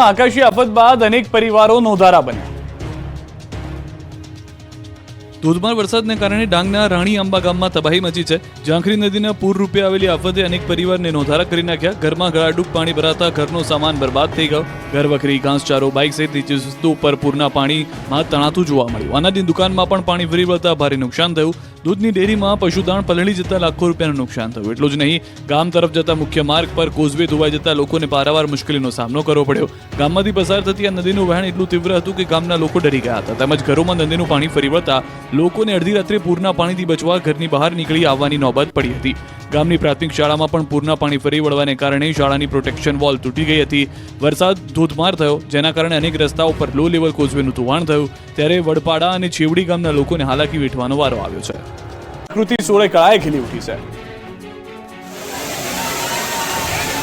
આકાશી આફત બાદ અનેક પરિવારો નોંધારા બન્યા। ધોધમાર વરસાદને કારણે ડાંગના રાણી આંબા ગામમાં તબાહી મચી છે। ઝાંખરી નદીના પૂર રૂપે આવેલી આફતે અનેક પરિવારને નોંધારા કરી નાખ્યા। ઘરમાં ગળાડૂબ પાણી ભરાતા ઘરનો સામાન બરબાદ થઈ ગયો। ઘર વખરી, ઘાસચારો, બાઇક સહિત નીચી વસ્તુ ઉપર પૂરના પાણીમાં તણાતું જોવા મળ્યું। અનાજની દુકાનમાં પણ પાણી ફરી વળતા ભારે નુકસાન થયું। દૂધની ડેરીમાં પશુદાણ પલળી જતા લાખો રૂપિયાનું નુકસાન થયું। એટલું જ નહીં, ગામ તરફ જતા મુખ્ય માર્ગ પર કોઝવે ધોવાઈ જતા લોકોને પારાવાર મુશ્કેલીનો સામનો કરવો પડ્યો। ગામમાંથી પસાર થતી આ નદીનું વહેણ એટલું તીવ્ર હતું કે ગામના લોકો ડરી ગયા હતા। તેમજ ઘરોમાં નદીનું પાણી ફરી વળતા લોકોને અડધી રાત્રે પૂરના પાણીથી બચવા ઘરની બહાર નીકળી આવવાની નોબત પડી હતી। ગામની પ્રાથમિક શાળામાં પણ પૂરના પાણી ફરી વળવાને કારણે શાળાની પ્રોટેક્શન વોલ તૂટી ગઈ હતી। વરસાદ ધોધમાર થયો, જેના કારણે અનેક રસ્તાઓ પર લો લેવલ કોઝવેનું ધોવાણ થયું। ત્યારે વડપાડા અને છેવડી ગામના લોકોને હાલાકી વેઠવાનો વારો આવ્યો છે। પ્રકૃતિ સોળે કળાએ ખીલી ઉઠી છે।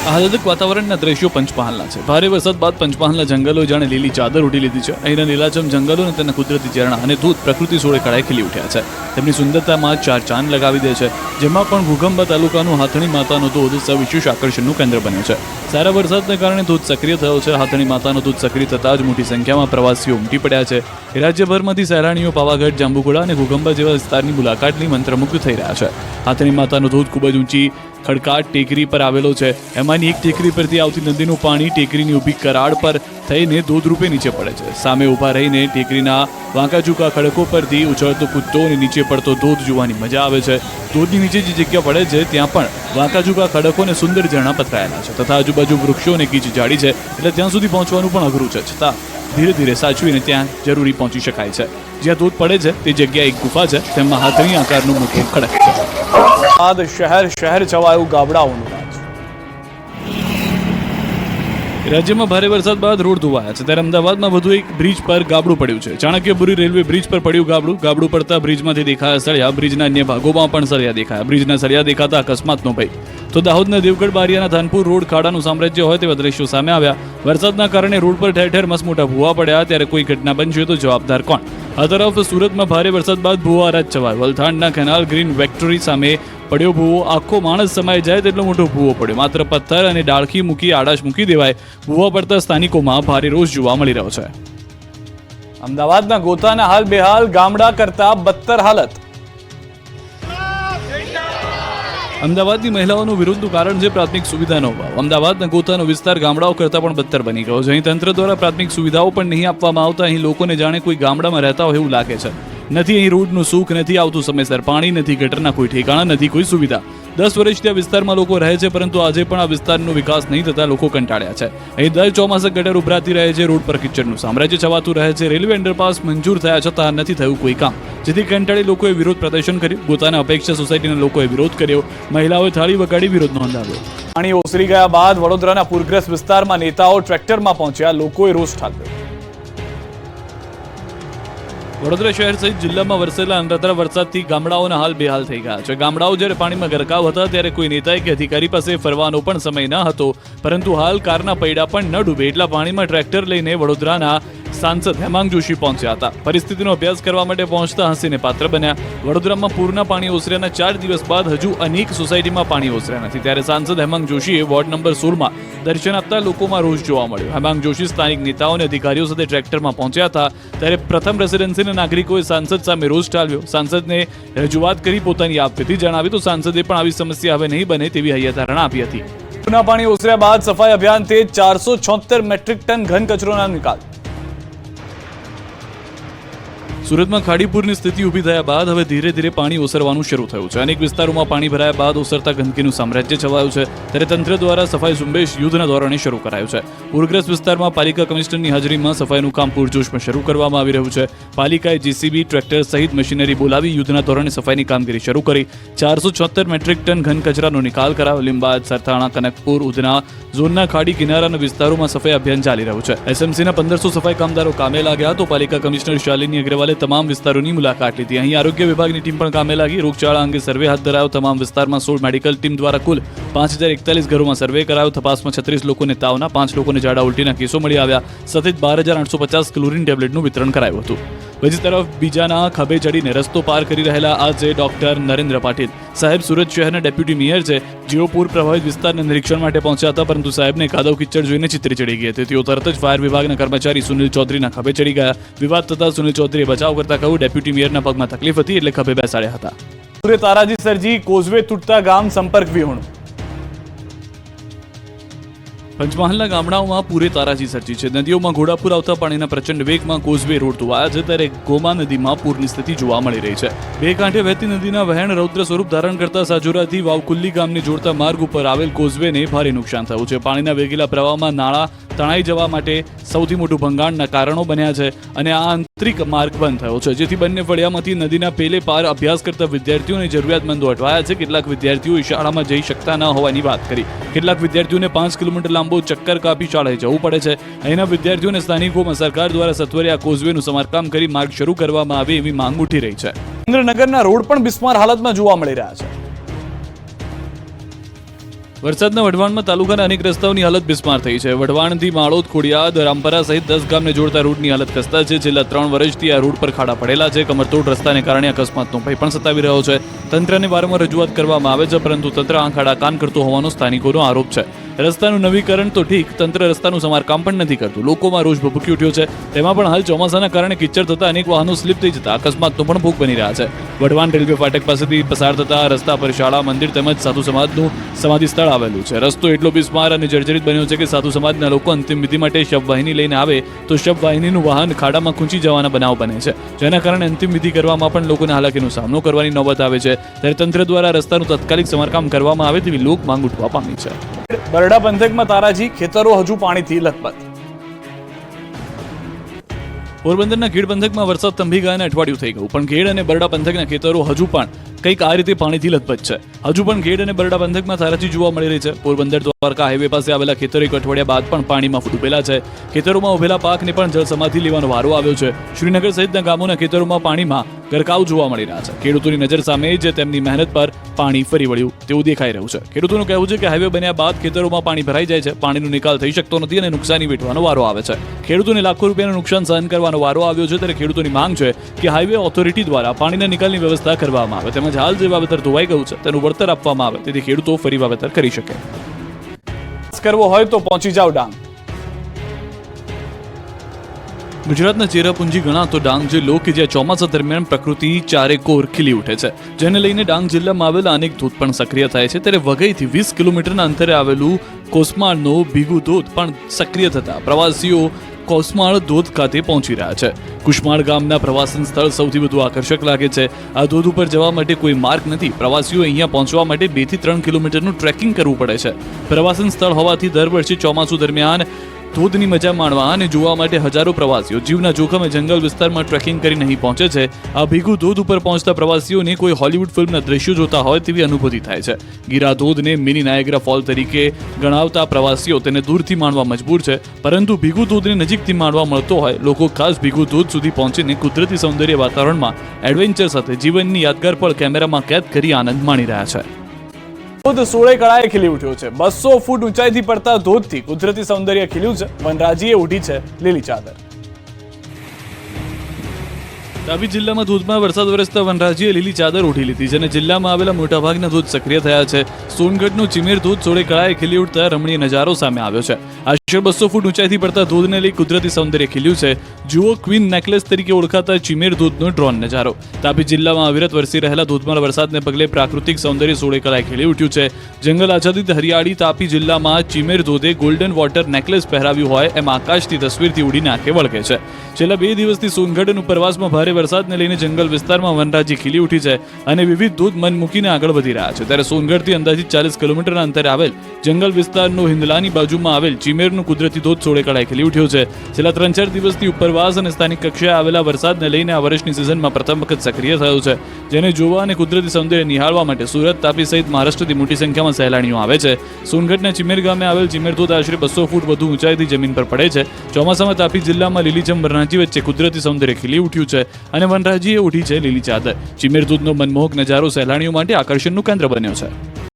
આહલાદક વાતાવરણના દ્રશ્યો પંચમહાલના છે। ભારે વરસાદ બાદ પંચમહાલના જંગલો જાણે લીલી ચાદર ઉડી લીધી છે। અહીંના લીલાછમ જંગલો અને તેના કુદરતી ઝરણા અને ધોધ પ્રકૃતિ સોળે કળાએ ખીલી ઉઠ્યા છે। તેમની સુંદરતામાં ચાર ચાંદ લગાવી દે છે, જેમાં પણ ભૂગંબા તાલુકાનું હાથણી માતાનો ધોધ સવિશેષ આકર્ષણનું કેન્દ્ર બન્યો છે। સારા વરસાદને કારણે ધોધ સક્રિય થયો છે। હાથણી માતાનો ધોધ સક્રિય થતાં જ મોટી સંખ્યામાં પ્રવાસીઓ ઉમટી પડ્યા છે। રાજ્યભરમાંથી સહેલાણીઓ પાવાગઢ, જાંબુઘોડા અને ઘોગંબા જેવા વિસ્તારની મુલાકાતની મંત્રમુગ્ધ થઈ રહ્યા છે। હાથણી માતાનો ધોધ ખૂબ જ ઊંચી ખડકાટ ટેકરી પર આવેલો છે। એમાંની એક ટેકરી પરથી આવતી નદીનું પાણી ટેકરીની ઊભી કરાડ પર થઈને ધોધ રૂપે નીચે પડે છે। સામે ઊભા રહીને ટેકરીના વાંકાચૂકા ખડકો પરથી ઉછળતો કૂદતો અને નીચે પડતો ધોધ જોવાની મજા આવે છે। ધોધની નીચે જે જગ્યા પડે છે ત્યાં પણ વાંકાચૂકા ખડકો અને સુંદર ઝરણા પથરાયેલા છે તથા આજુબાજુ વૃક્ષો અને કીચ જાડી છે, એટલે ત્યાં સુધી પહોંચવાનું પણ અઘરું છે। છતાં ધીરે ધીરે સાચવીને ત્યાં જરૂરી પહોંચી શકાય છે। જ્યાં ધોધ પડે છે તે જગ્યા એક ગુફા છે, તેમાં હાથણી આકારનું મોટું ખડક છે। બાદ શહેર છવાયું ગાબડાઓનું રાજ। રાજ્યમાં ભારે વરસાદ બાદ રોડ ધોવાયા છે, ત્યારે અમદાવાદમાં વધુ એક બ્રિજ પર ગાબડું પડ્યું છે। ચાણક્યપુરી રેલવે બ્રિજ પર પડ્યું ગાબડું પડતા બ્રિજમાંથી દેખાયા સળિયા। બ્રિજના અન્ય ભાગોમાં પણ સળિયા દેખાયા। બ્રિજના સળિયા દેખાતા અકસ્માતનો ભય। તો દાહોદના દેવગઢ બારિયાના ધાનપુર રોડ ખાડાનું સામ્રાજ્ય હોય તેવા દ્રશ્યો સામે આવ્યા। વરસાદના કારણે રોડ પર ઠેર ઠેર મસમોટા ભૂવા પડ્યા। ત્યારે કોઈ ઘટના બનશે તો જવાબદાર કોણ? આ તરફ સુરતમાં ભારે વરસાદ બાદ ભૂવા રાજ છવાયો। વલથાણના કેનાલ ગ્રીન ફેક્ટરી સામે પડ્યો ભૂવો। આખો માણસ સમાઈ જાય તેટલો મોટો ભૂવો પડ્યો। માત્ર પથ્થર અને ડાળખી મૂકી આડાશ મૂકી દેવાય। ભૂવા પડતા સ્થાનિકોમાં ભારે રોષ જોવા મળી રહ્યો છે। અમદાવાદના ગોતાના હાલ બેહાલ, ગામડા કરતા બદતર હાલત। અમદાવાદની મહિલાઓનું વિરોધનું કારણ છે પ્રાથમિક સુવિધાનો અભાવ। અમદાવાદના ગોતાનો વિસ્તાર ગામડાઓ કરતાં પણ બદતર બની ગયો છે। અહીં તંત્ર દ્વારા પ્રાથમિક સુવિધાઓ પણ નહીં આપવામાં આવતા અહીં લોકોને જાણે કોઈ ગામડામાં રહેતા હોય એવું લાગે છે। નથી અહીં રોડનું સુખ, નથી આવતું સમયસર પાણી, નથી ગટરના કોઈ ઠેકાણા, નથી કોઈ સુવિધા। 10 વર્ષથી આ વિસ્તારમાં લોકો રહે છે, પરંતુ આજે પણ આ વિસ્તારનો વિકાસ નહીં થતા લોકો કંટાળ્યા છે। અહીં દર ચોમાસે ગટર ઉભરાતી રહે છે, રોડ પર કિચડનું સામ્રાજ્ય છવાતું રહે છે। રેલવે અંડરપાસ મંજૂર થયા છતાં નથી થયું કોઈ કામ, જેથી કંટાળી લોકોએ વિરોધ પ્રદર્શન કર્યું। ગોતાના અપેક્ષા સોસાયટીના લોકોએ વિરોધ કર્યો। મહિલાઓએ થાળી વગાડી વિરોધ નોંધાવ્યો। પાણી ઓસરી ગયા બાદ વડોદરાના પૂરગ્રસ્ત વિસ્તારમાં નેતાઓ ટ્રેક્ટરમાં પહોંચ્યા। લોકોએ રોષ ઠાલવ્યો। વડોદરા શહેર સહિત જિલ્લામાં વરસેલા અનરાધાર વરસાદથી ગામડાઓના હાલ બેહાલ થઈ ગયા છે। ગામડાઓ જ્યારે પાણીમાં ગરકાવ હતા ત્યારે કોઈ નેતાએ કે અધિકારી પાસે ફરવાનો પણ સમય ન હતો, પરંતુ હાલ કારના પૈડા પણ ન ડૂબે એટલા પાણીમાં ટ્રેક્ટર લઈને વડોદરાના સાંસદ હેમાંગ જોશી પહોંચ્યા હતા। પરિસ્થિતિનો અભ્યાસ કરવા માટે પહોંચતા હસીને પાત્ર બન્યા। વડોદરામાં પૂરના પાણી ઓસર્યાના 4 દિવસ બાદ હજુ અનેક સોસાયટીમાં પાણી ઓસર્યા નથી, ત્યારે સાંસદ હેમાંગ જોશીએ વોર્ડ નંબર 16માં દર્શન આપતા લોકોમાં રોષ જોવા મળ્યો। હેમાંગ જોશી સ્થાનિક નેતાઓ અને અધિકારીઓ સાથે ટ્રેક્ટરમાં પહોંચ્યા હતા, ત્યારે પ્રથમ રેસિડેન્સીના નાગરિકોએ સાંસદ સામે રોષ ઠાલવ્યો। સાંસદને રજૂઆત કરી પોતાની આપવીતી જણાવી તો સાંસદે પણ આવી સમસ્યા હવે નહીં બને તેવી હૈયાધારણા આપી હતી। પૂરના પાણી ઓસર્યા બાદ સફાઈ અભિયાન તેજ। 476 મેટ્રિક ટન ઘન કચરોના નિકાલ। સુરતમાં ખાડીપુરની સ્થિતિ ઊભી થયા બાદ હવે ધીરે ધીરે પાણી ઓસરવાનું શરૂ થયું છે। અનેક વિસ્તારોમાં પાણી ભરાયા બાદ ઓસરતા ગંદકીનું સામ્રાજ્ય છવાયું છે, ત્યારે તંત્ર દ્વારા સફાઈ ઝુંબેશ યુદ્ધના ધોરણે શરૂ કરાયું છે। પૂરગ્રસ્ત વિસ્તારમાં પાલિકા કમિશનરની હાજરીમાં સફાઈનું કામ પૂરજોશમાં શરૂ કરવામાં આવી રહ્યું છે। પાલિકાએ જેસીબી, ટ્રેક્ટર સહિત મશીનરી બોલાવી યુદ્ધના ધોરણે સફાઈની કામગીરી શરૂ કરી। 476 મેટ્રિક ટન ઘન કચરાનો નિકાલ કરાયો। લીંબાદ, સરથાણા, કનકપુર, ઉધના ઝોનના ખાડી કિનારાના વિસ્તારોમાં સફાઈ અભિયાન ચાલી રહ્યું છે। એસએમસીના 1500 સફાઈ કામદારો કામે લાગ્યા તો પાલિકા કમિશનર શાલિની અગ્રવાલે તમામ વિસ્તારોની મુલાકાત લીધી। અહીં આરોગ્ય વિભાગની ટીમ પણ કામે લાગી। રોગચાળા અંગે સર્વે હાથ ધરાયો। તમામ વિસ્તારમાં 16 મેડિકલ ટીમ દ્વારા કુલ 5041 ઘરોમાં સર્વે કરાયો। તપાસમાં 36 લોકોને તાવના, 5 લોકોને ઝાડા ઉલટીના કેસો મળી આવ્યા। સતત 12850 ક્લોરીન ટેબ્લેટનું વિતરણ કરાયું હતું। બીજી તરફ બીજાના ખભે ચડીને રસ્તો પાર કરી રહેલા આજે ડોક્ટર નરેન્દ્ર પાટીલ સાહેબ સુરત શહેરના ડેપ્યુટી મેયર છે, જેઓ પૂર પ્રભાવિત વિસ્તારના નિરીક્ષણ માટે પહોંચ્યા હતા, પરંતુ સાહેબને કાદવ કિચડ જોઈને ચિત્રી ચડી ગઈ હતી. તેઓ તરત જ ફાયર વિભાગના કર્મચારી સુનિલ ચૌધરીના ખભે ચડી ગયા. વિવાદ થતા સુનિલ ચૌધરીએ બચાવ કરતા કહ્યું, ડેપ્યુટી મેયરના પગમાં તકલીફ હતી એટલે ખભે બેસાડ્યા હતા. પૂરે તારાજી સર્જી, કોઝવે તૂટતા ગામ સંપર્ક વિહોણું. પંચમહાલના ગામડાઓમાં પૂરે તારાજી સર્જી છે. નદીઓમાં ઘોડાપૂર આવતા પાણીના પ્રચંડ વેગમાં કોઝવે રોડ ધોવાયા છે, ત્યારે ગોમા નદીમાં પૂરની સ્થિતિ જોવા મળી રહી છે. બે કાંઠે વહેતી નદીના વહેણ રૌદ્ર સ્વરૂપ ધારણ કરતા સાજોરાથી વાવકુલ્લી ગામને જોડતા માર્ગ ઉપર આવેલ કોઝવેને ભારે નુકસાન થયું છે. પાણીના વેગીલા પ્રવાહમાં નાળા તણાઈ જવા માટે સૌથી મોટું ભંગાણના કારણો બન્યા છે અને આ આંતરિક માર્ગ બંધ થયો છે, જેથી બંને ફળિયામાંથી નદીના પેલે પાર અભ્યાસ કરતા વિદ્યાર્થીઓને જરૂરિયાતમંદો અટવાયા છે. કેટલાક વિદ્યાર્થીઓએ શાળામાં જઈ શકતા ન હોવાની વાત કરી. કેટલાક વિદ્યાર્થીઓને 5 કિલોમીટર લાંબો ચક્કર કાપી શાળાએ જવું પડે છે. અહીંના વિદ્યાર્થીઓને સ્થાનિકોમાં સરકાર દ્વારા સત્વરે આ કોઝવેનું સમારકામ કરી માર્ગ શરૂ કરવામાં આવે એવી માંગ ઉઠી રહી છે. સુરેન્દ્રનગરના રોડ પણ બિસ્માર હાલતમાં જોવા મળી રહ્યા છે. વરસાદના વઢવાણમાં તાલુકાના અનેક રસ્તાઓની હાલત બિસ્માર થઈ છે. વઢવાણથી માળોદ, ખોડિયાદ, રામપરા સહિત 10 ગામને જોડતા રૂટની હાલત ખસ્તા છે. છેલ્લા 3 વર્ષથી આ રૂટ પર ખાડા પડેલા છે. કમરતોડ રસ્તાને કારણે અકસ્માતનો ભય પણ સતાવી રહ્યો છે. તંત્રને વારંવાર રજૂઆત કરવામાં આવે છે, પરંતુ તંત્ર આ ખાડા કાન કરતો હોવાનો સ્થાનિકોનો આરોપ છે. રસ્તાનું નવીકરણ તો ઠીક, તંત્ર રસ્તાનું સમારકામ પણ નથી કરતું. લોકોમાં રોષ ભભૂકી ઉઠ્યો છે. તેમાં પણ હાલ ચોમાસાના કારણે કિચડ થતા અનેક વાહનો સ્લીપ થઈ જતા અકસ્માતનો પણ ભોગ બની રહ્યા છે. વઢવાણ રેલવે ફાટક પાસેથી પસાર થતા રસ્તા પર શાળા, મંદિર તેમજ સાધુ સમાજનું સમાધિ સ્થળ આવેલું છે. રસ્તો એટલો બિસ્માર અને જર્જરિત બન્યો છે કે સાધુ સમાજના લોકો અંતિમ વિધિ માટે શબવાહિની લઈને આવે તો શબવાહિનીનું વાહન ખાડામાં ખૂંચી જવાના બનાવ બને છે, જેના કારણે અંતિમ વિધિ કરવામાં પણ લોકોને હાલાકીનો સામનો કરવાની નોબત આવે છે. ત્યારે તંત્ર દ્વારા રસ્તાનું તાત્કાલિક સમારકામ કરવામાં આવે તેવી લોક માંગ ઉઠવા પામી છે. બરડા પંથકમાં તારાજી, ખેતરો હજુ પાણીથી લથપથ. પોરબંદરના ખેડ પંથકમાં વરસાદ થંભી ગયા અને અઠવાડિયું થઈ ગયું, પણ ખેડ અને બરડા પંથકના ખેતરો હજુ પણ કંઈક આ રીતે પાણીથી લથપથ છે. હજુ પણ ખેડ અને બરડા પંથકમાં તારાજી જોવા મળી રહી છે. પોરબંદર દ્વારકા હાઈવે પાસે આવેલા ખેતરો એક અઠવાડિયા બાદ પણ પાણીમાં ડૂબેલા છે. ખેતરોમાં ઉભેલા પાકને પણ જળ સમાધિ લેવાનો વારો આવ્યો છે. શ્રીનગર સહિતના ગામોના ખેતરોમાં પાણીમાં ગરકાવ જોવા મળી રહ્યા છે. ખેડૂતોની નજર સામે જ તેમની મહેનત પર પાણી ફરી વળ્યું તેવું દેખાઈ રહ્યું છે. ખેડૂતોનું કહેવું છે કે હાઈવે બન્યા બાદ ખેતરોમાં પાણી ભરાઈ જાય છે, પાણીનો નિકાલ થઈ શકતો નથી અને નુકસાની વેઠવાનો વારો આવે છે. ખેડૂતોને લાખો રૂપિયાનું નુકસાન સહન કરવાનો વારો આવ્યો છે. ત્યારે ખેડૂતોની માંગ છે કે હાઈવે ઓથોરિટી દ્વારા પાણીના નિકાલની વ્યવસ્થા કરવામાં આવે, તેમજ હાલ જે વાવેતર ધોવાઈ ગયું છે તેનું વળતર આપવામાં આવે, તેથી ખેડૂતો ફરી વાવેતર કરી શકે. કરવો હોય તો પહોંચી જાવ ડાંગ. ગુજરાતના ચેરાપુંજી ગણાતો ડાંગ જિલ્લો કે જ્યાં ચોમાસા દરમિયાન પ્રકૃતિ ચારેકોર ખીલી ઉઠે છે, જેને લઈને ડાંગ જિલ્લામાં આવેલા અનેક ધોધ પણ સક્રિય થાય છે. ત્યારે વઘઈથી 20 કિલોમીટરના અંતરે આવેલું કોસમાળનો ભીગુ ધોધ પણ સક્રિય થતા પ્રવાસીઓ કોસમાળ ધોધ ખાતે પહોંચી રહ્યા છે. કુશમાળ ગામના પ્રવાસન સ્થળ સૌથી વધુ આકર્ષક લાગે છે. આ ધોધ ઉપર જવા માટે કોઈ માર્ગ નથી. પ્રવાસીઓ અહીંયા પહોંચવા માટે 2 થી 3 કિલોમીટરનું ટ્રેકિંગ કરવું પડે છે. પ્રવાસન સ્થળ હોવાથી દર વર્ષે ચોમાસું દરમિયાન ધોધની મજા માણવા અને જોવા માટે હજારો પ્રવાસીઓ જીવના જોખમે જંગલ વિસ્તારમાં ટ્રેકિંગ કરીને અહીં પહોંચે છે. આ ભીગુ ધોધ ઉપર પહોંચતા પ્રવાસીઓને કોઈ હોલિવૂડ ફિલ્મના દ્રશ્યો જોતા હોય તેવી અનુભૂતિ થાય છે. ગીરા ધોધને મિની નાયગ્રા ફોલ તરીકે ગણાવતા પ્રવાસીઓ તેને દૂરથી માણવા મજબૂર છે, પરંતુ ભીગુ ધોધને નજીકથી માણવા મળતો હોય લોકો ખાસ ભીગુ ધોધ સુધી પહોંચીને કુદરતી સૌંદર્ય વાતાવરણમાં એડવેન્ચર સાથે જીવનની યાદગાર પળ કેમેરામાં કેદ કરી આનંદ માણી રહ્યા છે. ધોધ 16 કળાએ ખીલી ઉઠ્યો છે. 200 ફૂટ ઊંચાઈથી પડતા ધોધથી કુદરતી સૌંદર્ય ખીલ્યું છે. વનરાજીએ ઉઠી છે લીલી ચાદર. તાપી જિલ્લામાં ધોધમાં વરસાદ વરસતા વનરાજીએ લીલી ચાદર ઓઢી લીધી છે અને જિલ્લામાં આવેલા મોટાભાગના ધોધ સક્રિય થયા છે. સોનગઢનો ચિમેર ધોધ 16 કળાએ ખીલી ઉઠતા રમણીય નજારો સામે આવ્યો છે. આશરે 200 ફૂટ ઊંચાઈથી પડતા ધોધને લઈ કુદરતી સૌંદર્ય ખીલ્યું છે. જુઓ ક્વીન નેકલેસ તરીકે ઓળખાતા ચિમેર ધોધનો ડ્રોન નજારો. તાપી જિલ્લામાં અવિરત વરસી રહેલા ધોધમાર વરસાદને પગલે પ્રાકૃતિક સૌંદર્ય 16 કળાએ ખીલી ઉઠ્યું છે. જંગલ આચ્છાદિત હરિયાળી તાપી જિલ્લામાં ચિમેર ધોધે ગોલ્ડન વોટર નેકલેસ પહેરાવ્યું હોય એમ આકાશથી તસવીરથી ઉડીને આંખે વળગે છે. છેલ્લા 2 દિવસથી સોનગઢ અને ઉપરવાસમાં ભારે વરસાદને લઈને જંગલ વિસ્તારમાં વનરાજી ખીલી ઉઠી છે અને વિવિધ ધોધ મન મૂકીને આગળ વધી રહ્યા છે. ત્યારે સોનગઢથી અંદાજિત 40 કિલોમીટરના અંતરે આવેલ જંગલ વિસ્તારનો હિંદલાની બાજુમાં આવેલ ચિમેરનું કુદરતી ધોધ 16 કળાએ ખીલી ઉઠ્યો છે. છેલ્લા 3-4 દિવસથી ઉપરવાસ અને સ્થાનિક કક્ષાએ આવેલા વરસાદને લઈને આ વર્ષની સિઝનમાં પ્રથમ વખત સક્રિય થયો છે, જેને જોવા અને કુદરતી સૌંદર્ય નિહાળવા માટે સુરત, તાપી સહિત મહારાષ્ટ્રથી મોટી સંખ્યામાં સહેલાણીઓ આવે છે. સોનગઢના ચિમેર ગામે આવેલ ચિમેર ધોધ આશરે 200 ફૂટ વધુ ઊંચાઈથી જમીન પર પડે છે. ચોમાસામાં તાપી જિલ્લામાં લીલીછમ વનરાજી વચ્ચે કુદરતી સૌંદર્ય ખીલી ઉઠ્યું છે અને વનરાજીએ ઉઠી છે લીલી ચાદર. ચિમેર ધોધનો મનમોહક નજારો સહેલાણીઓ માટે આકર્ષણનું કેન્દ્ર બન્યો છે.